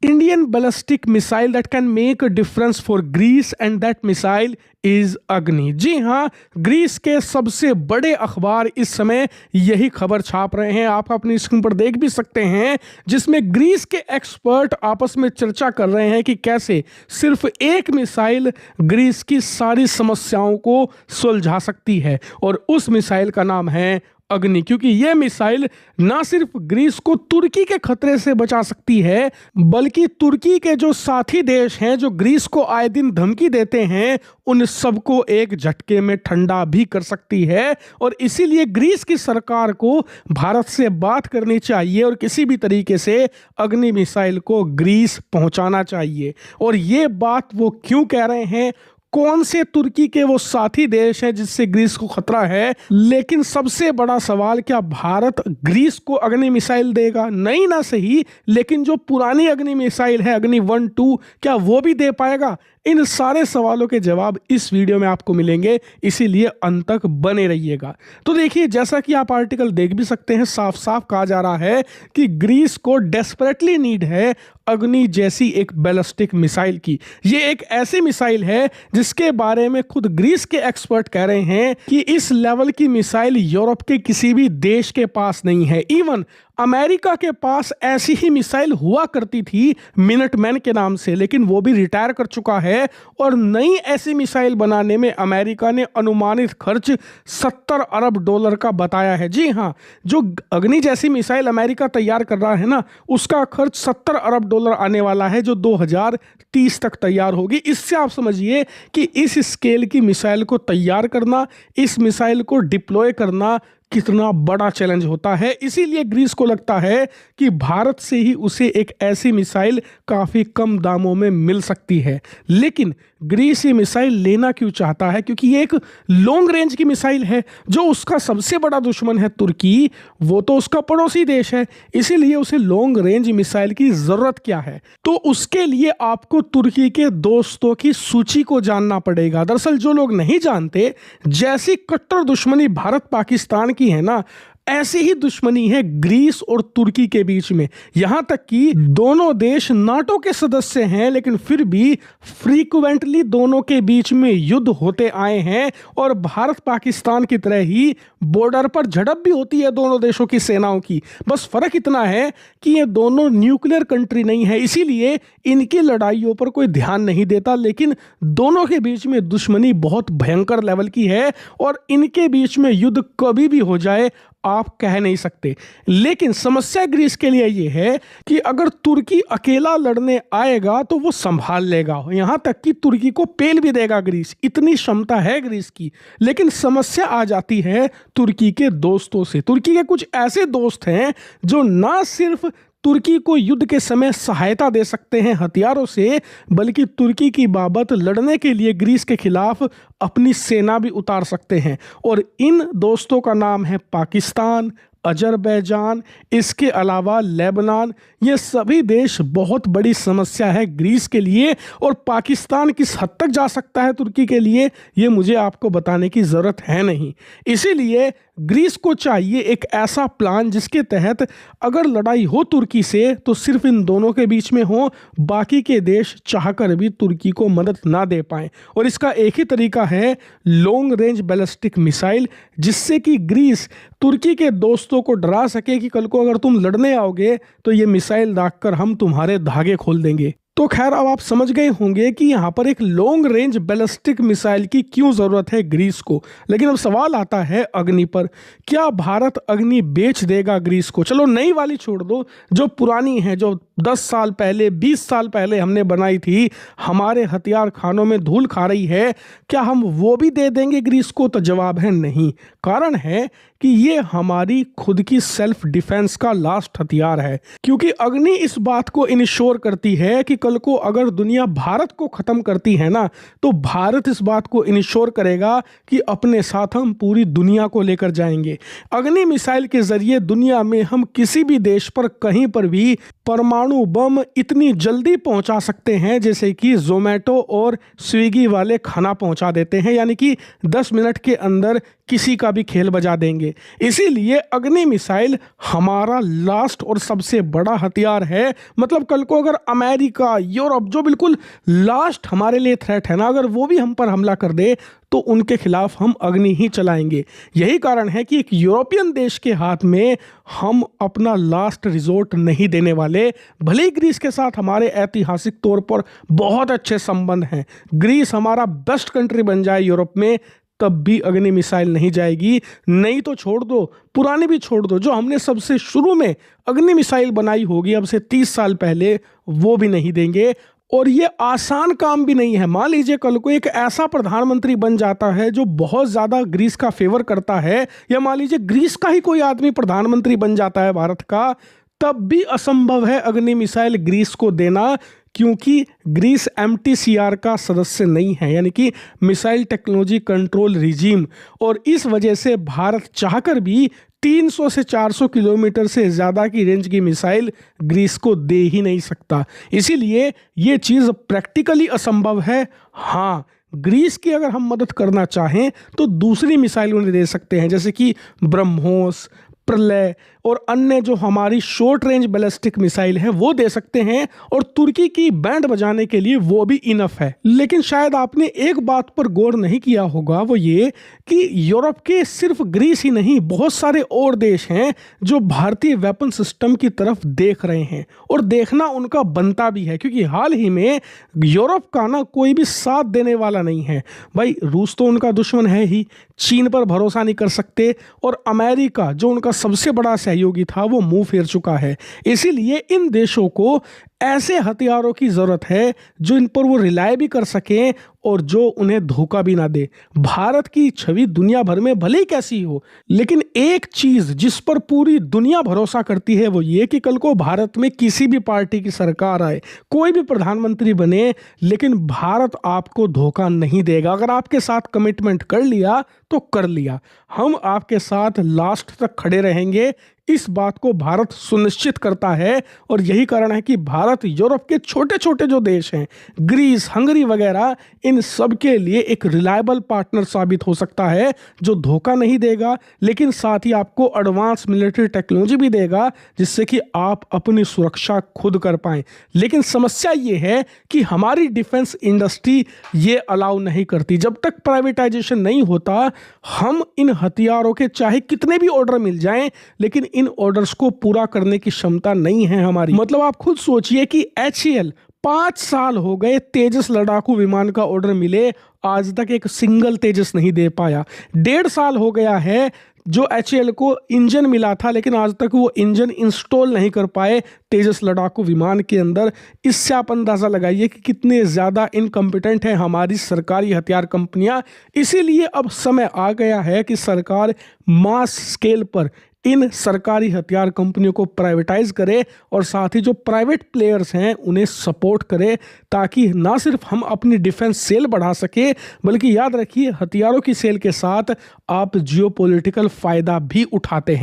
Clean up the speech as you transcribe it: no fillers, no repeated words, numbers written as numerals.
Indian ballistic missile that can make a difference for Greece and that missile is अग्नि। जी हाँ, Greece के सबसे बड़े अखबार इस समय यही खबर छाप रहे हैं, आप अपनी स्क्रीन पर देख भी सकते हैं, जिसमें ग्रीस के एक्सपर्ट आपस में चर्चा कर रहे हैं कि कैसे सिर्फ एक मिसाइल ग्रीस की सारी समस्याओं को सुलझा सकती है। और उस मिसाइल का नाम है अग्नि, क्योंकि यह मिसाइल ना सिर्फ ग्रीस को तुर्की के खतरे से बचा सकती है, बल्कि तुर्की के जो साथी देश हैं जो ग्रीस को आए दिन धमकी देते हैं, उन सबको एक झटके में ठंडा भी कर सकती है। और इसीलिए ग्रीस की सरकार को भारत से बात करनी चाहिए और किसी भी तरीके से अग्नि मिसाइल को ग्रीस पहुंचाना चाहिए। और ये बात वो क्यों कह रहे हैं, कौन से तुर्की के वो साथी देश हैं जिससे ग्रीस को खतरा है, लेकिन सबसे बड़ा सवाल, क्या भारत ग्रीस को अग्नि मिसाइल देगा? नहीं ना सही, लेकिन जो पुरानी अग्नि मिसाइल है अग्नि 1-2, क्या वो भी दे पाएगा? इन सारे सवालों के जवाब इस वीडियो में आपको मिलेंगे, इसीलिए अंत तक बने रहिएगा। तो देखिए, जैसा कि आप आर्टिकल देख भी सकते हैं, साफ साफ कहा जा रहा है कि ग्रीस को डेस्परेटली नीड है अग्नि जैसी एक बैलिस्टिक मिसाइल की। ये एक ऐसी मिसाइल है जिसके बारे में खुद ग्रीस के एक्सपर्ट कह रहे हैं कि इस लेवल की मिसाइल यूरोप के किसी भी देश के पास नहीं है। इवन अमेरिका के पास ऐसी ही मिसाइल हुआ करती थी मिनटमैन के नाम से, लेकिन वो भी रिटायर कर चुका है। और नई ऐसी मिसाइल बनाने में अमेरिका ने अनुमानित खर्च $70 अरब का बताया है। जी हाँ, जो अग्नि जैसी मिसाइल अमेरिका तैयार कर रहा है ना, उसका खर्च $70 अरब आने वाला है, जो 2030 तक तैयार होगी। इससे आप समझिए कि इस स्केल की मिसाइल को तैयार करना, इस मिसाइल को डिप्लॉय करना कितना बड़ा चैलेंज होता है। इसीलिए ग्रीस को लगता है कि भारत से ही उसे एक ऐसी मिसाइल काफ़ी कम दामों में मिल सकती है। लेकिन ग्रीस ये मिसाइल लेना क्यों चाहता है? क्योंकि ये एक लॉन्ग रेंज की मिसाइल है। जो उसका सबसे बड़ा दुश्मन है तुर्की, वो तो उसका पड़ोसी देश है, इसीलिए उसे लॉन्ग रेंज मिसाइल की ज़रूरत क्या है? तो उसके लिए आपको तुर्की के दोस्तों की सूची को जानना पड़ेगा। दरअसल जो लोग नहीं जानते, जैसी कट्टर दुश्मनी भारत पाकिस्तान की है ना, ऐसी ही दुश्मनी है ग्रीस और तुर्की के बीच में। यहां तक कि दोनों देश नाटो के सदस्य हैं, लेकिन फिर भी फ्रीक्वेंटली दोनों के बीच में युद्ध होते आए हैं। और भारत पाकिस्तान की तरह ही बॉर्डर पर झड़प भी होती है दोनों देशों की सेनाओं की। बस फर्क इतना है कि ये दोनों न्यूक्लियर कंट्री नहीं है, इसीलिए इनकी लड़ाइयों पर कोई ध्यान नहीं देता। लेकिन दोनों के बीच में दुश्मनी बहुत भयंकर लेवल की है और इनके बीच में युद्ध कभी भी हो जाए आप कह नहीं सकते। लेकिन समस्या ग्रीस के लिए यह है कि अगर तुर्की अकेला लड़ने आएगा तो वो संभाल लेगा, यहां तक कि तुर्की को पेल भी देगा ग्रीस, इतनी क्षमता है ग्रीस की। लेकिन समस्या आ जाती है तुर्की के दोस्तों से। तुर्की के कुछ ऐसे दोस्त हैं जो ना सिर्फ तुर्की को युद्ध के समय सहायता दे सकते हैं हथियारों से, बल्कि तुर्की की बाबत लड़ने के लिए ग्रीस के खिलाफ अपनी सेना भी उतार सकते हैं। और इन दोस्तों का नाम है पाकिस्तान, अजरबैजान, इसके अलावा लेबनान। ये सभी देश बहुत बड़ी समस्या है ग्रीस के लिए। और पाकिस्तान किस हद तक जा सकता है तुर्की के लिए, ये मुझे आपको बताने की ज़रूरत है नहीं। इसीलिए ग्रीस को चाहिए एक ऐसा प्लान जिसके तहत अगर लड़ाई हो तुर्की से तो सिर्फ इन दोनों के बीच में हो, बाकी के देश चाहकर भी तुर्की को मदद ना दे पाएं। और इसका एक ही तरीका है, लॉन्ग रेंज बैलिस्टिक मिसाइल, जिससे कि ग्रीस तुर्की के दोस्तों को डरा सके कि कल को अगर तुम लड़ने आओगे तो ये मिसाइल दागकर हम तुम्हारे धागे खोल देंगे। तो खैर, अब आप समझ गए होंगे कि यहाँ पर एक लॉन्ग रेंज बैलिस्टिक मिसाइल की क्यों ज़रूरत है ग्रीस को। लेकिन अब सवाल आता है अग्नि पर। क्या भारत अग्नि बेच देगा ग्रीस को? चलो नई वाली छोड़ दो, जो पुरानी है, जो 10 साल पहले 20 साल पहले हमने बनाई थी, हमारे हथियार खानों में धूल खा रही है, क्या हम वो भी दे देंगे ग्रीस को? तो जवाब है नहीं। कारण है कि ये हमारी खुद की सेल्फ डिफेंस का लास्ट हथियार है। क्योंकि अग्नि इस बात को इंश्योर करती है कि कल को अगर दुनिया भारत को खत्म करती है ना, तो भारत इस बात को इंश्योर करेगा कि अपने साथ हम पूरी दुनिया को लेकर जाएंगे। अग्नि मिसाइल के जरिए दुनिया में हम किसी भी देश पर कहीं पर भी परमाणु बम इतनी जल्दी पहुंचा सकते हैं जैसे कि जोमेटो और स्विगी वाले खाना पहुंचा देते हैं। यानी कि 10 मिनट के अंदर किसी का भी खेल बजा देंगे। इसीलिए अग्नि मिसाइल हमारा लास्ट और सबसे बड़ा हथियार है। मतलब कल को अगर अमेरिका, यूरोप, जो बिल्कुल लास्ट हमारे लिए थ्रेट है ना, अगर वो भी हम पर हमला कर दे तो उनके खिलाफ हम अग्नि ही चलाएंगे। यही कारण है कि एक यूरोपियन देश के हाथ में हम अपना लास्ट रिजोर्ट नहीं देने वाले। भले ही ग्रीस के साथ हमारे ऐतिहासिक तौर पर बहुत अच्छे संबंध हैं, ग्रीस हमारा बेस्ट कंट्री बन जाए यूरोप में, तब भी अग्नि मिसाइल नहीं जाएगी। नहीं तो छोड़ दो, पुरानी भी छोड़ दो, जो हमने सबसे शुरू में अग्नि मिसाइल बनाई होगी अब से 30 साल पहले, वो भी नहीं देंगे। और ये आसान काम भी नहीं है। मान लीजिए कल को एक ऐसा प्रधानमंत्री बन जाता है जो बहुत ज़्यादा ग्रीस का फेवर करता है, या मान लीजिए ग्रीस का ही कोई आदमी प्रधानमंत्री बन जाता है भारत का, तब भी असंभव है अग्नि मिसाइल ग्रीस को देना, क्योंकि ग्रीस MTCR का सदस्य नहीं है, यानी कि मिसाइल टेक्नोलॉजी कंट्रोल रिजीम। और इस वजह से भारत चाहकर भी 300 से 400 किलोमीटर से ज़्यादा की रेंज की मिसाइल ग्रीस को दे ही नहीं सकता। इसीलिए ये चीज़ प्रैक्टिकली असंभव है। हाँ, ग्रीस की अगर हम मदद करना चाहें तो दूसरी मिसाइल उन्हें दे सकते हैं, जैसे कि ब्रह्मोस, प्रलय और अन्य जो हमारी शॉर्ट रेंज बैलिस्टिक मिसाइल है वो दे सकते हैं, और तुर्की की बैंड बजाने के लिए वो भी इनफ है। लेकिन शायद आपने एक बात पर गौर नहीं किया होगा, वो ये कि यूरोप के सिर्फ ग्रीस ही नहीं, बहुत सारे और देश हैं जो भारतीय वेपन सिस्टम की तरफ देख रहे हैं, और देखना उनका बनता भी है, क्योंकि हाल ही में यूरोप का ना कोई भी साथ देने वाला नहीं है। भाई रूस तो उनका दुश्मन है ही, चीन पर भरोसा नहीं कर सकते, और अमेरिका जो उनका सबसे बड़ा सहयोगी था वो मुंह फेर चुका है। इसीलिए इन देशों को ऐसे हथियारों की ज़रूरत है जो इन पर वो रिलाय भी कर सकें और जो उन्हें धोखा भी ना दे। भारत की छवि दुनिया भर में भले ही कैसी हो, लेकिन एक चीज़ जिस पर पूरी दुनिया भरोसा करती है वो ये कि कल को भारत में किसी भी पार्टी की सरकार आए, कोई भी प्रधानमंत्री बने, लेकिन भारत आपको धोखा नहीं देगा। अगर आपके साथ कमिटमेंट कर लिया तो कर लिया, हम आपके साथ लास्ट तक खड़े रहेंगे। इस बात को भारत सुनिश्चित करता है, और यही कारण है कि भारत यूरोप के छोटे छोटे जो देश हैं, ग्रीस, हंगरी वगैरह, इन सब के लिए एक रिलायबल पार्टनर साबित हो सकता है, जो धोखा नहीं देगा, लेकिन साथ ही आपको एडवांस मिलिट्री टेक्नोलॉजी भी देगा, जिससे कि आप अपनी सुरक्षा खुद कर पाएं। लेकिन समस्या ये है कि हमारी डिफेंस इंडस्ट्री ये अलाउ नहीं करती। जब तक प्राइवेटाइजेशन नहीं होता, हम इन हथियारों के चाहे कितने भी ऑर्डर मिल जाएं, लेकिन इन ऑर्डर्स को पूरा करने की क्षमता नहीं है हमारी। मतलब आप खुद सोचिए कि HAL 5 साल हो गए तेजस लड़ाकू विमान का ऑर्डर मिले, आज तक एक सिंगल तेजस नहीं दे पाया। 1.5 साल हो गया है जो HAL को इंजन मिला था, लेकिन आज तक वो इंजन इंस्टॉल नहीं कर पाए तेजस लड़ाकू विमान के अंदर। इससे आप अंदाज़ा लगाइए कि कितने ज़्यादा इनकम्पिटेंट है हमारी सरकारी हथियार कंपनियां। इसीलिए अब समय आ गया है कि सरकार मास स्केल पर इन सरकारी हथियार कंपनियों को प्राइवेटाइज करे, और साथ ही जो प्राइवेट प्लेयर्स हैं उन्हें सपोर्ट करे, ताकि ना सिर्फ हम अपनी डिफेंस सेल बढ़ा सके, बल्कि याद रखिए हथियारों की सेल के साथ आप जियोपॉलिटिकल फ़ायदा भी उठाते हैं।